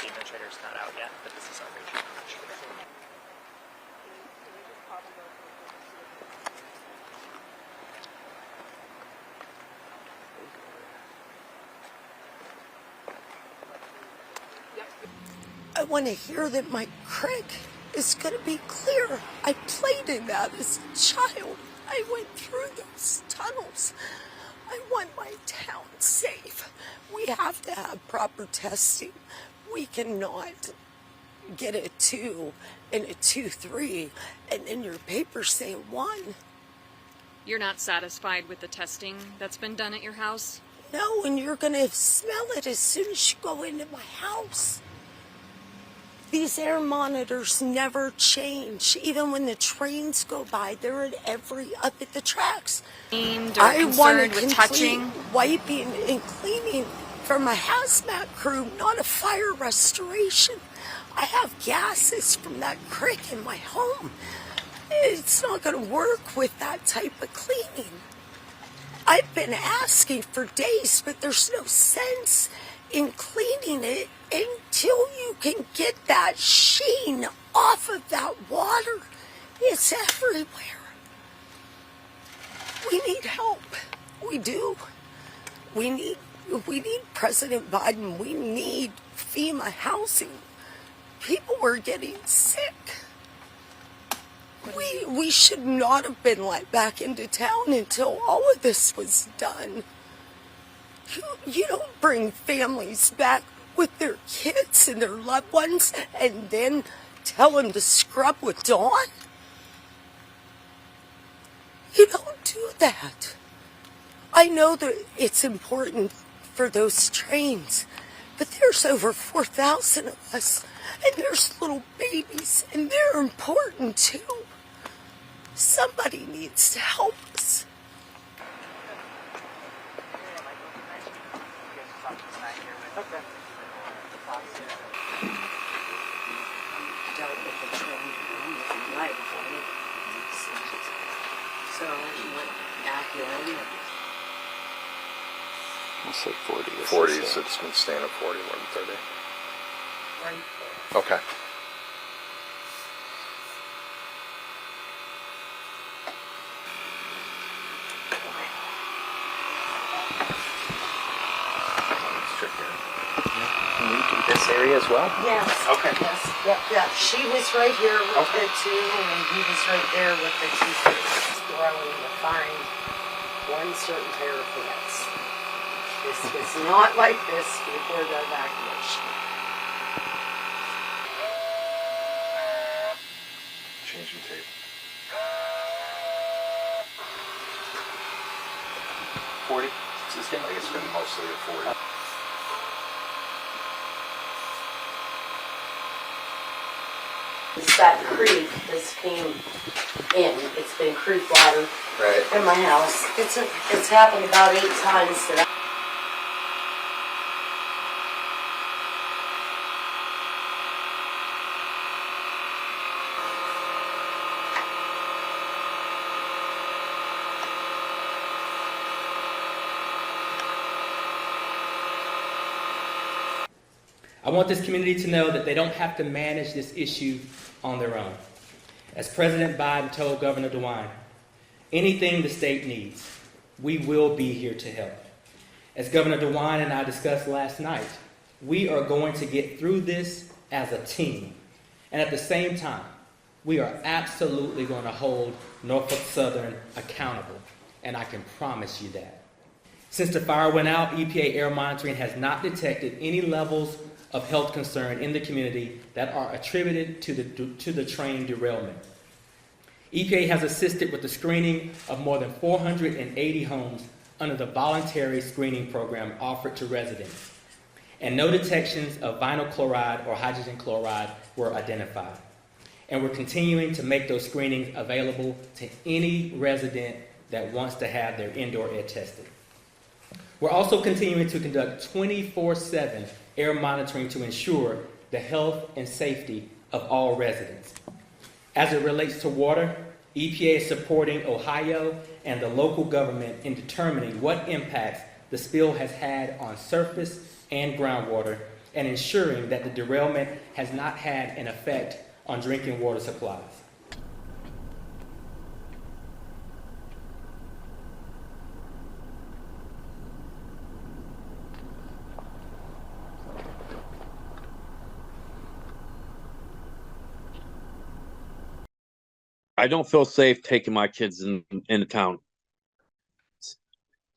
administrator's not out yet, but this is our regional administrator. I want to hear that my creek is going to be clear. I played in that as a child. I went through those tunnels. I want my town safe. We have to have proper testing. We cannot get a 2 and a 2-3 and then your papers say 1. You're not satisfied with the testing that's been done at your house? No, and you're going to smell it as soon as you go into my house. These air monitors never change. Even when the trains go by, they're at up at the tracks. I want with touching, wiping, and cleaning from a hazmat crew, not a fire restoration. I have gases from that creek in my home. It's not going to work with that type of cleaning. I've been asking for days, but there's no sense in cleaning it until you can get that sheen off of that water. It's everywhere. We need help. We do. We need President Biden. We need FEMA housing. People were getting sick. We should not have been let back into town until all of this was done. You don't bring families back with their kids and their loved ones and then tell them to scrub with Dawn. You don't do that. I know that it's important for those trains, but there's over 4,000 of us, and there's little babies, and they're important too. Somebody needs to help us. Okay. Dealt with the train life, so he went back in. I'll say 40. 40, so it's been staying at 40 more than 30. Right. Okay. This area as well? Yes. Okay. Yes. Yep. Yeah. She was right here with the 2, and he was right there with the 2. Throwing to find one certain pair of pants. This was not like this before the evacuation. Changing tape. 40. It's been, it's been mostly at 40. That creek, this came in. It's been creek water in my house. It's happened about 8 times that I want this community to know that they don't have to manage this issue on their own. As President Biden told Governor DeWine, anything the state needs, we will be here to help. As Governor DeWine and I discussed last night, we are going to get through this as a team. And at the same time, we are absolutely going to hold Norfolk Southern accountable. And I can promise you that. Since the fire went out, EPA air monitoring has not detected any levels of health concern in the community that are attributed to the train derailment. EPA has assisted with the screening of more than 480 homes under the voluntary screening program offered to residents, and no detections of vinyl chloride or hydrogen chloride were identified. And we're continuing to make those screenings available to any resident that wants to have their indoor air tested. We're also continuing to conduct 24/7 air monitoring to ensure the health and safety of all residents. As it relates to water, EPA is supporting Ohio and the local government in determining what impacts the spill has had on surface and groundwater, and ensuring that the derailment has not had an effect on drinking water supplies. I don't feel safe taking my kids into town,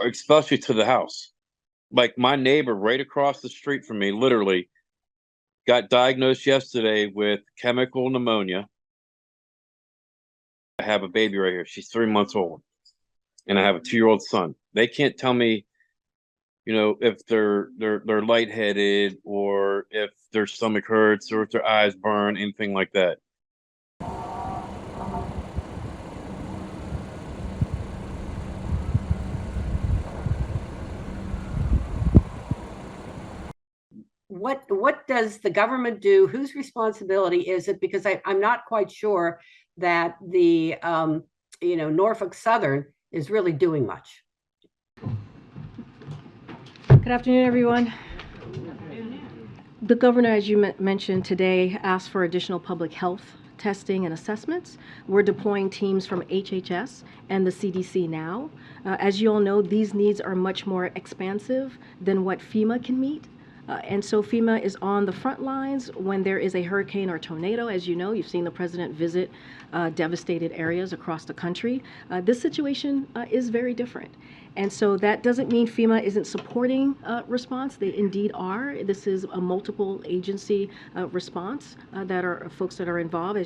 especially to the house. Like my neighbor right across the street from me, literally, got diagnosed yesterday with chemical pneumonia. I have a baby right here. She's 3 months old, and I have a 2-year-old son. They can't tell me, if they're lightheaded or if their stomach hurts or if their eyes burn, anything like that. What does the government do? Whose responsibility is it? Because I'm not quite sure that the Norfolk Southern is really doing much. Good afternoon, everyone. The governor, as you mentioned today, asked for additional public health testing and assessments. We're deploying teams from HHS and the CDC now. As you all know, these needs are much more expansive than what FEMA can meet. And so FEMA is on the front lines when there is a hurricane or tornado. As you know, you've seen the president visit devastated areas across the country. This situation is very different. And so that doesn't mean FEMA isn't supporting response. They indeed are. This is a multiple agency response that are folks that are involved,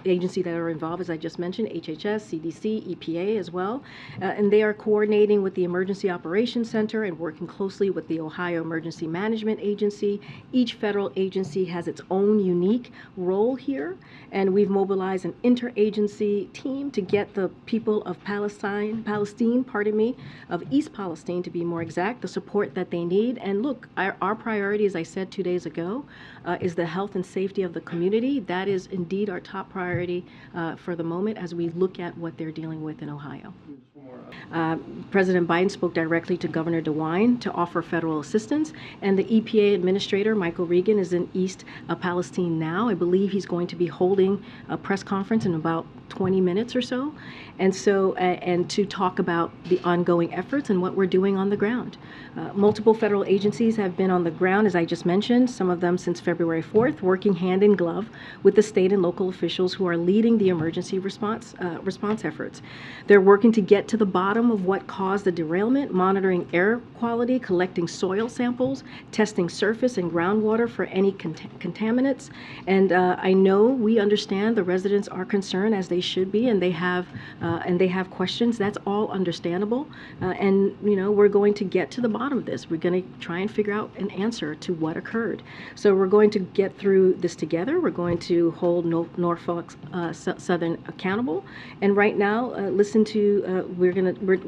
agency that are involved, as I just mentioned, HHS, CDC, EPA as well. And they are coordinating with the Emergency Operations Center and working closely with the Ohio Emergency Management Agency. Each federal agency has its own unique role here, and we've mobilized an interagency team to get the people of Palestine, of East Palestine to be more exact, the support that they need. And look, our priority, as I said 2 days ago, is the health and safety of the community. That is indeed our top priority for the moment as we look at what they're dealing with in Ohio. President Biden spoke directly to Governor DeWine to offer federal assistance, and the EPA Administrator, Michael Regan, is in East Palestine now. I believe he's going to be holding a press conference in about 20 minutes or so, and to talk about the ongoing efforts and what we're doing on the ground. Multiple federal agencies have been on the ground, as I just mentioned, some of them since February 4th, working hand in glove with the state and local officials who are leading the emergency response efforts. They're working to get to the bottom of what caused the derailment, monitoring air quality, collecting soil samples, testing surface and groundwater for any contaminants. And I know we understand the residents are concerned, as they should be, and they have questions. That's all understandable. And we're going to get to the bottom of this. We're going to try and figure out an answer to what occurred. So we're going to get through this together. We're going to hold Norfolk Southern accountable. And right now,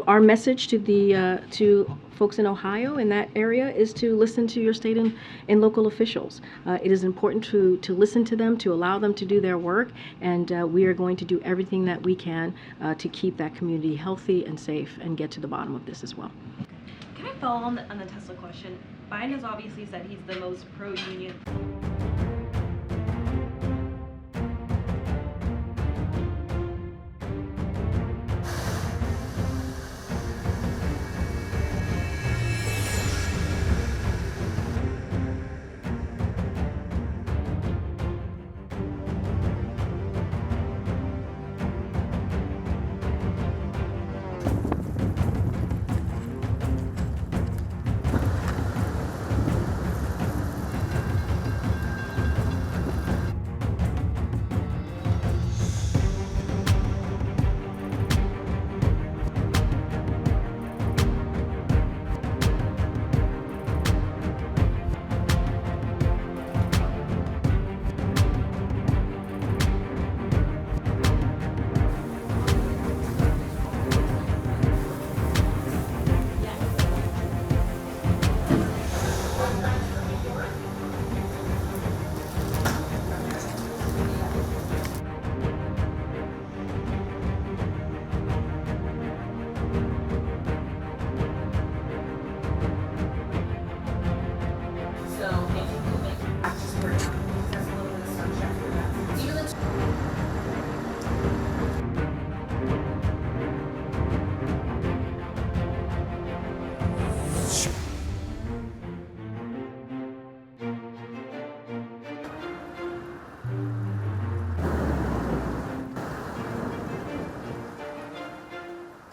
our message to folks in Ohio in that area is to listen to your state and local officials. It is important to listen to them, to allow them to do their work, and we are going to do everything that we can to keep that community healthy and safe and get to the bottom of this as well. Can I follow on the Tesla question? Biden has obviously said he's the most pro-union.